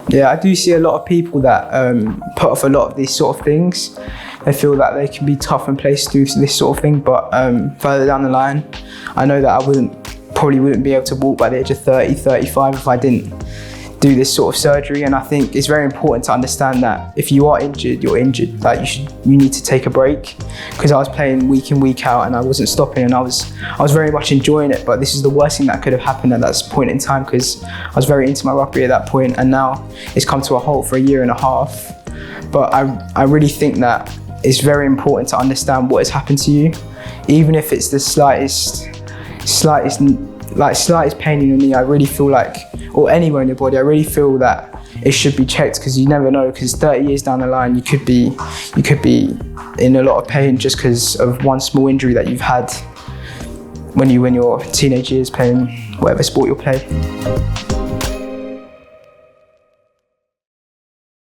Yeah, I do see a lot of people that put off a lot of these sort of things. They feel that they can be tough in place to do this sort of thing, but further down the line, I know that I probably wouldn't be able to walk by the age of 30, 35 if I didn't do this sort of surgery. And I think it's very important to understand that if you are injured, you're injured. Like you need to take a break, because I was playing week in, week out and I wasn't stopping, and I was very much enjoying it. But this is the worst thing that could have happened at that point in time, because I was very into my rugby at that point, and now it's come to a halt for a year and a half. But I really think that it's very important to understand what has happened to you, even if it's the slightest pain in your knee. I really feel like, or anywhere in your body, I really feel that it should be checked, because you never know, because 30 years down the line you could be in a lot of pain just because of one small injury that you've had when you're teenage years playing whatever sport you'll play.